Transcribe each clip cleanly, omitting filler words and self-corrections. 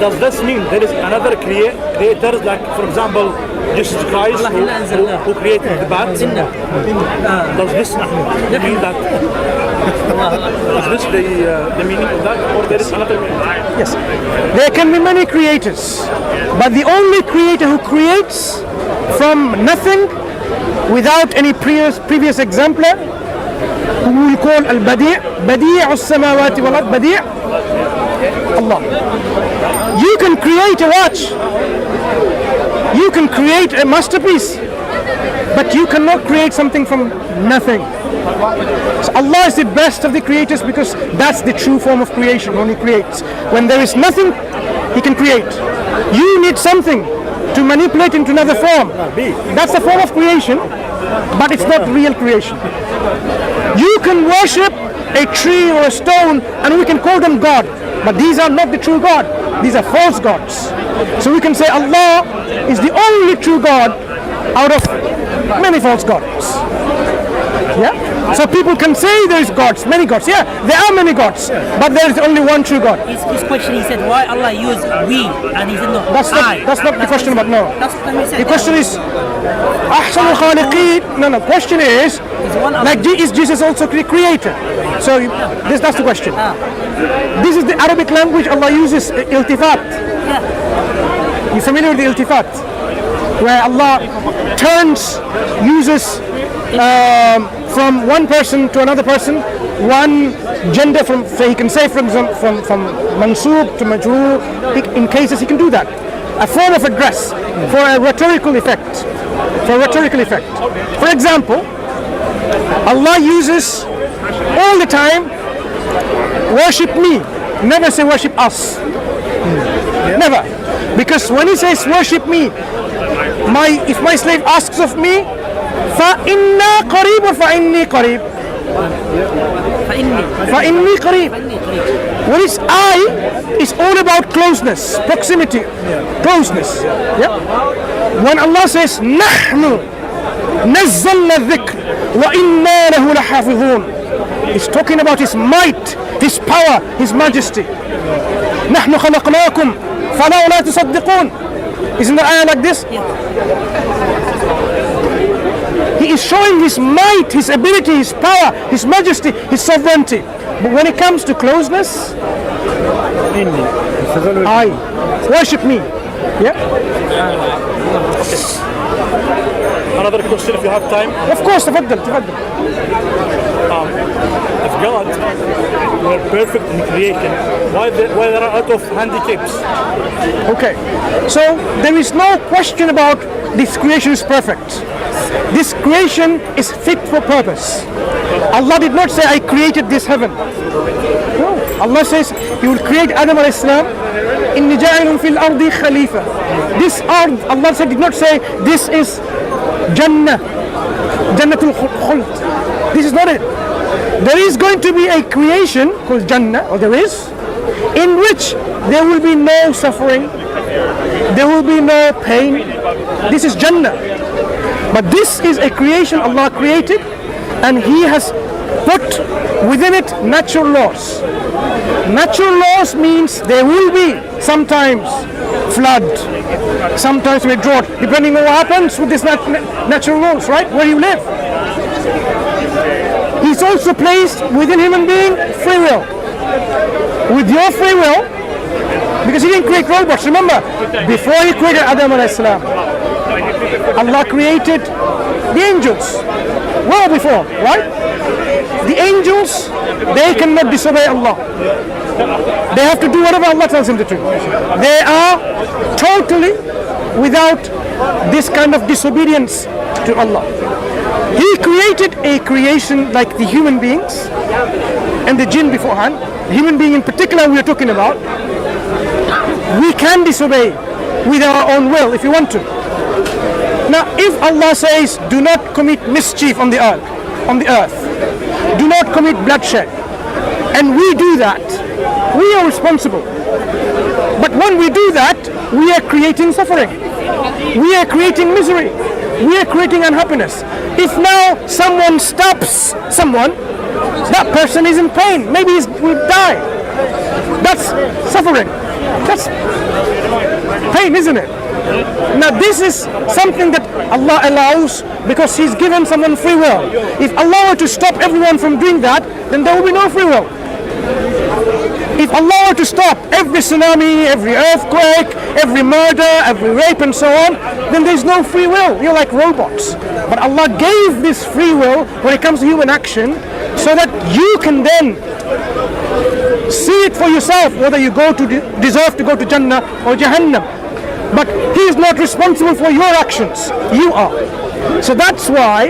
does this mean there is another creator, like for example, Jesus Christ who created the bat? Does this mean that? Is this the meaning of that, or there is another meaning? Yes, there can be many creators, but the only creator who creates from nothing without any previous exemplar, who we will call al-Badi', Badi'u as-samawati wal-ard, Badi', Allah. You can create a watch, you can create a masterpiece, but you cannot create something from nothing. So Allah is the best of the creators, because that's the true form of creation. When He creates, when there is nothing, He can create. You need something to manipulate into another form. That's a form of creation, but it's not real creation. You can worship a tree or a stone and we can call them God, but these are not the true God. These are false gods. So we can say Allah is the only true God out of many false gods. Yeah? So people can say there is gods, many gods. Yeah, there are many gods, but there is only one true God. His question, he said, why Allah use we, and he said no. That's not the question, but no. The question is, Ahsanul Khaliqeen. No, question is, like is Jesus also creator? So that's the question. This is the Arabic language. Allah uses iltifat. You familiar with the iltifat? Where Allah uses from one person to another person, one gender from, so he can say from Mansur to Majrur, in cases he can do that. A form of address for a rhetorical effect. For example, Allah uses all the time, worship me, never say worship us. Never. Because when He says worship me, if my slave asks of me, فَإِنَّا قَرِيبٌ or فَإِنِّي قَرِيب? فَإِنِّي قَرِيب. When it's I, it's all about closeness, proximity, closeness. Yeah? When Allah says نَحْنُ نَزَّلْنَا الذِّكْرَ وَإِنَّا لَهُ لَحَافِظُونَ, He's talking about His might, His power, His majesty. نَحْنُ خَلَقْنَاكُمْ فَلَوْلَا تُصَدِّقُونَ. Isn't the ayah like this? He is showing His might, His ability, His power, His majesty, His sovereignty. But when it comes to closeness, I worship me. Yeah? Another question if you have time. Of course, تفضل. If God were perfect in creating, why there are a lot of handicaps? Okay, so there is no question about this creation is perfect. This creation is fit for purpose. Allah did not say, I created this heaven. No. Allah says, He will create Adam alayhi salam, إِنِّي جَاعِلٌ فِي الْأَرْضِ خَلِيفَةً. This earth, Allah did not say, this is Jannah, Jannatul Khuld. This is not it. There is going to be a creation called Jannah, or there is, in which there will be no suffering, there will be no pain. This is Jannah. But this is a creation Allah created, and He has put within it natural laws. Natural laws means there will be sometimes flood, sometimes drought, depending on what happens with this natural laws, right? Where you live. He's also placed within human being free will. With your free will, because He didn't create robots. Remember, before He created Adam alayhi salam, Allah created the angels. Well before, right? The angels, they cannot disobey Allah. They have to do whatever Allah tells them to do. They are totally without this kind of disobedience to Allah. He created a creation like the human beings and the jinn beforehand. The human being in particular we are talking about. We can disobey with our own will if you want to. Now, if Allah says, do not commit mischief on the earth, do not commit bloodshed, and we do that, we are responsible. But when we do that, we are creating suffering. We are creating misery. We are creating unhappiness. If now someone stabs someone, that person is in pain. Maybe he will die. That's suffering. That's pain, isn't it? Now this is something that Allah allows because He's given someone free will. If Allah were to stop everyone from doing that, then there will be no free will. If Allah were to stop every tsunami, every earthquake, every murder, every rape and so on, then there's no free will. You're like robots. But Allah gave this free will when it comes to human action so that you can then see it for yourself whether you deserve to go to Jannah or Jahannam. But He is not responsible for your actions. You are. So that's why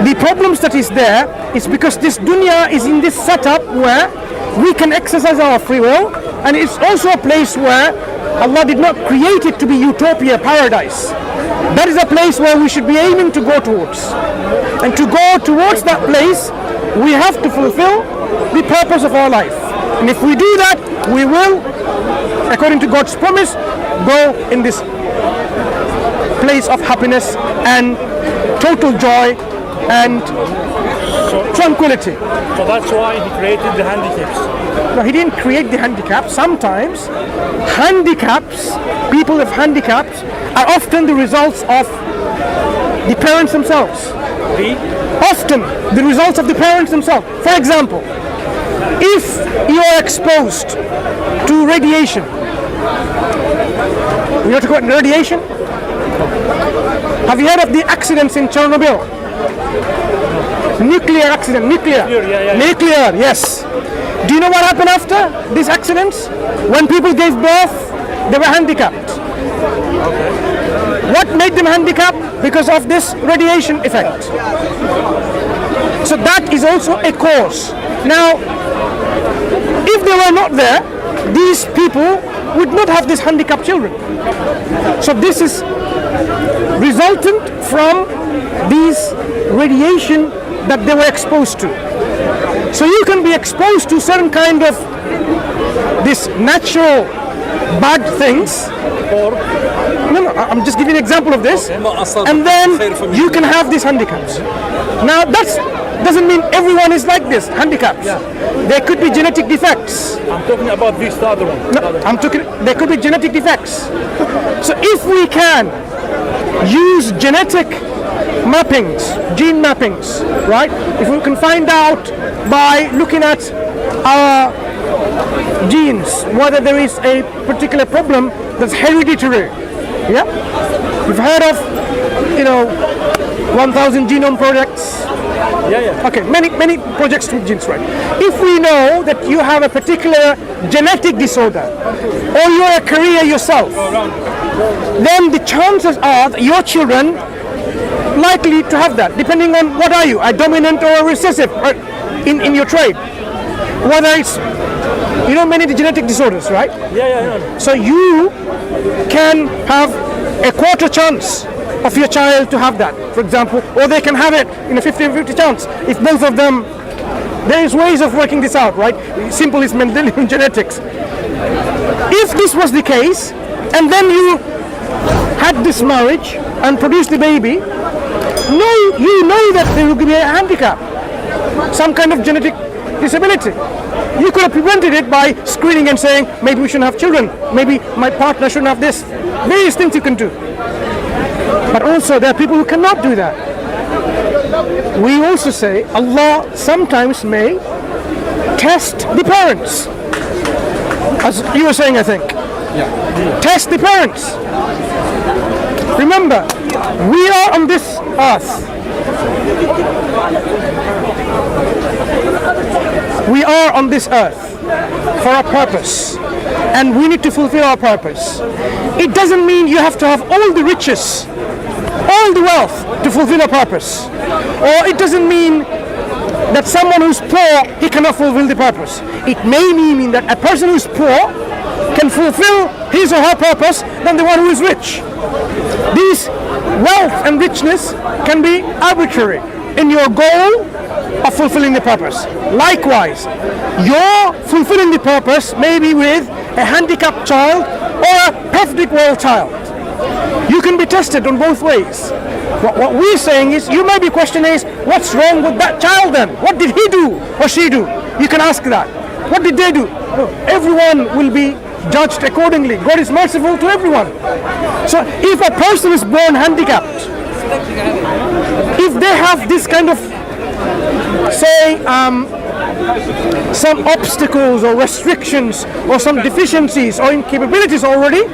the problems that is there is because this dunya is in this setup where we can exercise our free will, and it's also a place where Allah did not create it to be utopia, paradise. That is a place where we should be aiming to go towards. And to go towards that place, we have to fulfill the purpose of our life. And if we do that, we will, according to God's promise, go in this place of happiness and total joy and tranquility. So that's why He created the handicaps. No, He didn't create the handicaps. Sometimes handicaps, people with handicaps, are often the results of the parents themselves. Often the results of the parents themselves. For example, if you are exposed to radiation, you know what radiation? Have you heard of the accidents in Chernobyl? Nuclear accident, nuclear, yes. Do you know what happened after these accidents? When people gave birth, they were handicapped. What made them handicapped? Because of this radiation effect. So that is also a cause. Now, if they were not there, these people would not have these handicapped children. So this is resultant from these radiation that they were exposed to. So you can be exposed to certain kind of this natural bad things. No, I'm just giving an example of this. And then you can have these handicaps. Now that doesn't mean everyone is like this, handicaps. There could be genetic defects. I'm talking about this other one. No, there could be genetic defects. So if we can use genetic mappings, gene mappings, right? If we can find out by looking at our genes whether there is a particular problem that's hereditary. Yeah? You've heard of, 1,000 genome projects? Okay, many projects with genes, right? If we know that you have a particular genetic disorder or you're a carrier yourself, then the chances are that your children likely to have that, depending on what are you, a dominant or a recessive in your trade. Whether it's, many genetic disorders, right? So you can have a quarter chance of your child to have that, for example, or they can have it in a 50-50 chance. If both of them, there is ways of working this out, right? Simple is Mendelian genetics. If this was the case, and then you had this marriage and produced the baby, you know that there will be a handicap, some kind of genetic disability. You could have prevented it by screening and saying, maybe we shouldn't have children, maybe my partner shouldn't have this. Various things you can do. But also there are people who cannot do that. We also say Allah sometimes may test the parents. As you were saying, I think. Test the parents. Remember, we are on this earth. We are on this earth for a purpose, and we need to fulfill our purpose. It doesn't mean you have to have all the riches, all the wealth to fulfill a purpose. Or it doesn't mean that someone who's poor, he cannot fulfill the purpose. It may mean that a person who's poor can fulfill his or her purpose than the one who is rich. These wealth and richness can be arbitrary in your goal of fulfilling the purpose. Likewise, your fulfilling the purpose may be with a handicapped child or a perfectly well child. You can be tested on both ways. What we're saying is, you may be questioning is, what's wrong with that child then? What did he do or she do? You can ask that. What did they do? No, everyone will be judged accordingly. God is merciful to everyone. So if a person is born handicapped, if they have this kind of, say, some obstacles or restrictions or some deficiencies or incapabilities already,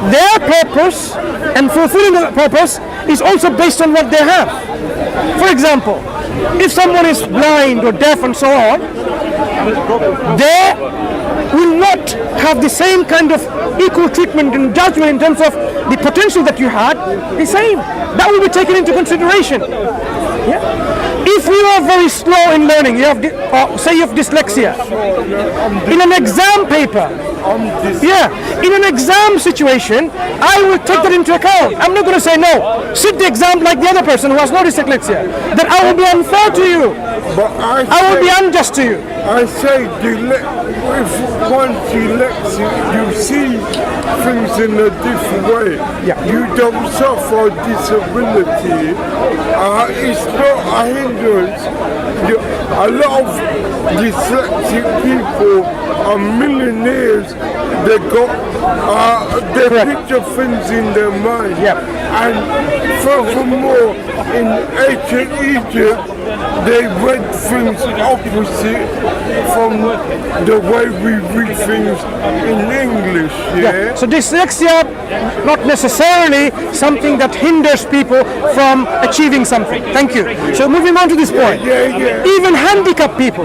their purpose and fulfilling the purpose is also based on what they have. For example, if someone is blind or deaf and so on, they will not have the same kind of equal treatment and judgment in terms of the potential that you had, the same. That will be taken into consideration. Yeah? If you are very slow in learning, you have, say you have dyslexia, in an exam paper, in an exam situation, I will take that into account. I'm not going to say no, sit the exam like the other person who has no dyslexia. Then I will be unfair to you. But I will be unjust to you. I say, if one's dyslexic, you see things in a different way. Yeah. You don't suffer a disability. It's not a hindrance. A lot of dyslexic people are millionaires. They picture things in their mind. Yeah. And furthermore, in ancient Egypt, they read things opposite from the way we read things in English. Yeah. So dyslexia, not necessarily something that hinders people from achieving something. Thank you. So moving on to this point. Even handicapped people,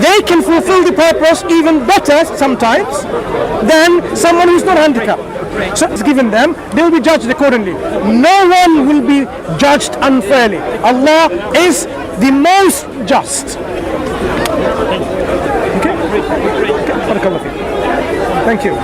they can fulfill the purpose even better sometimes than someone who's not handicapped. So it's given them, they will be judged accordingly. No one will be judged unfairly. Allah is the most just. Okay? Thank you.